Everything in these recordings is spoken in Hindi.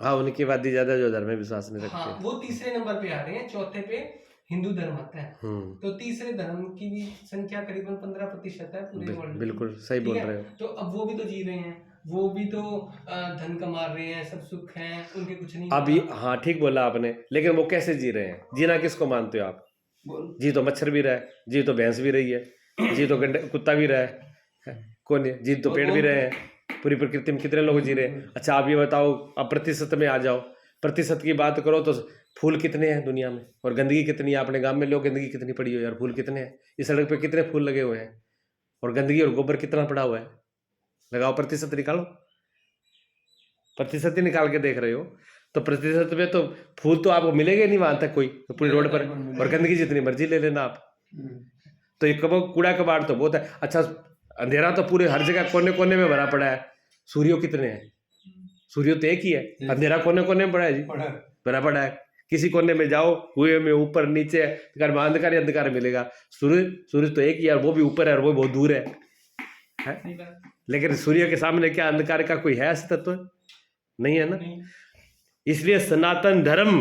हाँ, उनकी आबादी ज्यादा जो धर्म में विश्वास नहीं रखते। हाँ, वो तीसरे नंबर पे आ रहे हैं, चौथे पे हिंदू धर्म आता है। तो तीसरे धर्म की भी संख्या करीबन 15% है पूरे वर्ल्ड में। बिल्कुल सही बोल रहे हो। तो अब वो भी तो जी रहे हैं, वो भी तो धन कमा रहे हैं, सब सुख हैं, उनके कुछ नहीं अभी होता। हाँ ठीक बोला आपने, लेकिन वो कैसे जी रहे हैं? जीना किसको मानते हो आप? जी तो मच्छर भी रहा है, जी तो भैंस भी रही है, जी तो कुत्ता भी रहा है, कौन है? जी तो पेड़ भी रहे हैं। पूरी प्रकृति में कितने लोग जी रहे हैं? अच्छा आप ये बताओ, अब प्रतिशत में आ जाओ, प्रतिशत की बात करो तो फूल कितने हैं दुनिया में और गंदगी कितनी है? अपने गांव में लोग गंदगी कितनी पड़ी हो यार, फूल कितने हैं? इस सड़क पे कितने फूल लगे हुए हैं और गंदगी और गोबर कितना पड़ा हुआ है? लगाओ प्रतिशत, निकालो, प्रतिशत ही निकाल के देख रहे हो तो प्रतिशत में तो फूल तो आपको मिलेगा नहीं वहां तक कोई, तो पूरी रोड पर, और गंदगी जितनी मर्जी ले लेना आप। तो ये कूड़ा कबाड़ तो बहुत है। अच्छा अंधेरा तो पूरे हर जगह कोने कोने में भरा पड़ा है, सूर्यो कितने हैं? सूर्य तो एक ही है, अंधेरा कोने कोने में पड़ा है जी, भरा पड़ा है। किसी कोने में जाओ, कुएं में ऊपर नीचे अंधकार ही अंधकार मिलेगा। सूर्य तो एक ही है, वो भी ऊपर है और वो बहुत दूर है? लेकिन सूर्य के सामने क्या अंधकार का कोई है ऐसा तत्व? नहीं है ना। इसलिए सनातन धर्म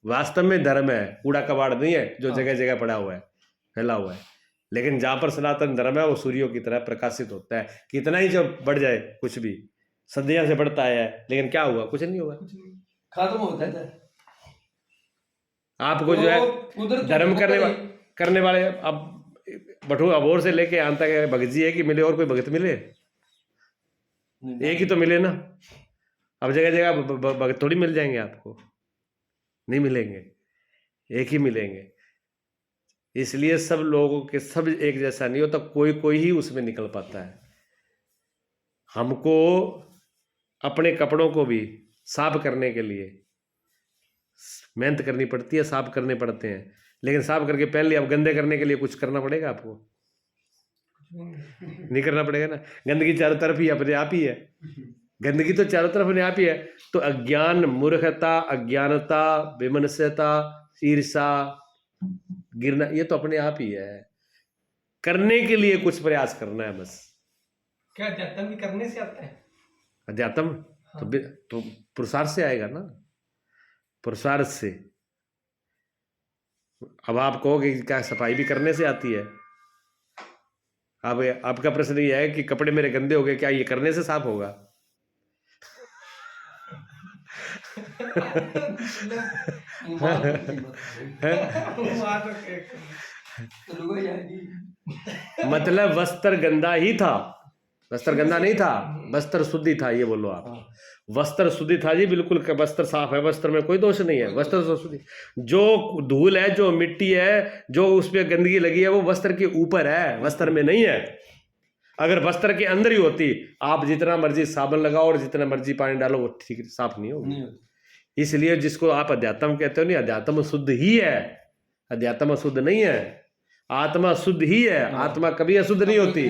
वास्तव में धर्म है, कूड़ा कबाड़ नहीं है जो जगह जगह पड़ा हुआ है, फैला हुआ है। लेकिन जहां पर सनातन धर्म है वो सूर्यों की तरह प्रकाशित होता है। कितना ही जब बढ़ जाए कुछ भी, सदियों से बढ़ता है, लेकिन क्या हुआ? कुछ नहीं हुआ, खत्म होता है। आपको जो है धर्म करने वाले, अब बठू अबोर से लेके अंत तक भगत जी है कि मिले और कोई भगत मिले? एक ही तो मिले ना। अब जगह जगह भगत थोड़ी मिल जाएंगे आपको, नहीं मिलेंगे, एक ही मिलेंगे। इसलिए सब लोगों के सब एक जैसा नहीं होता, कोई कोई ही उसमें निकल पाता है। हमको अपने कपड़ों को भी साफ करने के लिए मेहनत करनी पड़ती है, साफ करने पड़ते हैं, लेकिन साफ करके पहन लिया, अब गंदे करने के लिए कुछ करना पड़ेगा आपको? नहीं करना पड़ेगा ना। गंदगी चारों तरफ ही अपने आप ही है, गंदगी तो चारों तरफ अपने आप ही है। तो अज्ञान, मूर्खता, अज्ञानता, विमनस्यता, ईर्षा, गिरना, ये तो अपने आप ही है। करने के लिए कुछ प्रयास करना है बस। क्या अध्यात्म भी करने से आता है? अध्यात्म तो पुरुषार्थ से आएगा ना, पुरुषार्थ से। अब आप कहोगे क्या सफाई भी करने से आती है? अब आपका प्रश्न ये है कि कपड़े मेरे गंदे हो गए, क्या ये करने से साफ होगा? मतलब वस्त्र गंदा ही था, वस्त्र गंदा नहीं था, वस्त्र शुद्धि था, ये बोलो आप। वस्त्र शुद्धि था जी, बिल्कुल वस्त्र साफ है, वस्त्र में कोई दोष नहीं है, वस्त्र तो शुद्धि। जो धूल है, जो मिट्टी है, जो उस पर गंदगी लगी है, वो वस्त्र के ऊपर है, वस्त्र में नहीं है। अगर वस्त्र के अंदर ही होती, आप जितना मर्जी साबुन लगाओ और जितना मर्जी पानी डालो, वो ठीक साफ नहीं होगी। इसलिए जिसको आप अध्यात्म कहते हो, नहीं, अध्यात्म शुद्ध ही है, अध्यात्म शुद्ध नहीं है, आत्मा शुद्ध ही है। आत्मा कभी अशुद्ध नहीं होती,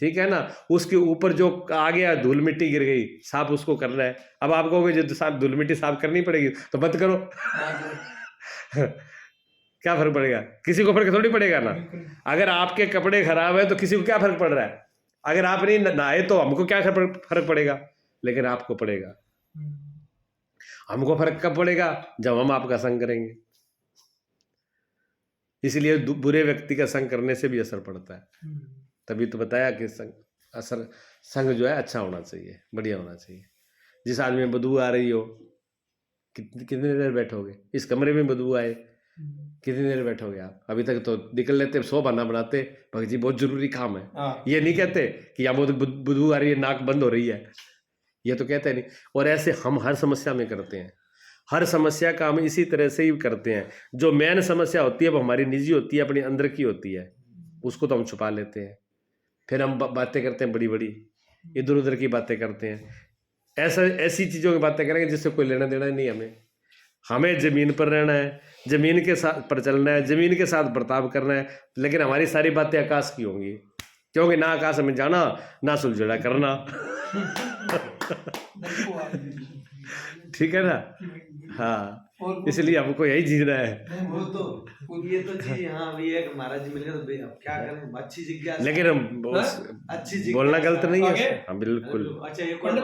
ठीक है ना। उसके ऊपर जो आ गया, धूल मिट्टी गिर गई, साफ उसको करना है। अब आप कहोगे जो साफ धूल मिट्टी साफ करनी पड़ेगी तो मत करो। क्या फर्क पड़ेगा? किसी को फर्क थोड़ी पड़ेगा ना। अगर आपके कपड़े खराब है तो किसी को क्या फर्क पड़ रहा है? अगर आप नहीं नहाए तो हमको क्या फर्क पड़ेगा? लेकिन आपको पड़ेगा। हमको फर्क कब पड़ेगा? जब हम आपका संग करेंगे। इसलिए बुरे व्यक्ति का संग करने से भी असर पड़ता है। तभी तो बताया कि संग जो है अच्छा होना चाहिए, बढ़िया होना चाहिए। जिस आदमी में बदबू आ रही हो, कितनी देर बैठोगे? इस कमरे में बदबू आए, कितनी देर बैठोगे आप? अभी तक तो निकल लेते, 100 बहाना बनाते, भगत जी बहुत जरूरी काम है। ये नहीं कहते कि यहाँ बहुत बदबू आ रही है, नाक बंद हो रही है, ये तो कहते नहीं। और ऐसे हम हर समस्या में करते हैं, हर समस्या का हम इसी तरह से ही करते हैं। जो मेन समस्या होती है वो हमारी निजी होती है, अपनी अंदर की होती है, उसको तो हम छुपा लेते हैं। फिर हम बातें करते हैं बड़ी बड़ी, इधर उधर की बातें करते हैं, ऐसी चीज़ों की बातें करेंगे जिससे कोई लेना देना नहीं। हमें ज़मीन पर रहना है, ज़मीन के साथ पर चलना है, ज़मीन के साथ बर्ताव करना है। लेकिन हमारी सारी बातें आकाश की होंगी, क्योंकि ना आकाश में जाना, ना सुलझड़ा करना। ठीक है ना। हाँ, इसलिए हमको यही जीना है। वो तो ये तो चीज, हाँ भैया एक महाराज जी मिल गए तो अब क्या करें, अच्छी जिज्ञासा। लेकिन हम अच्छी बोलना गलत नहीं है। हाँ बिल्कुल। अच्छा, एक और बात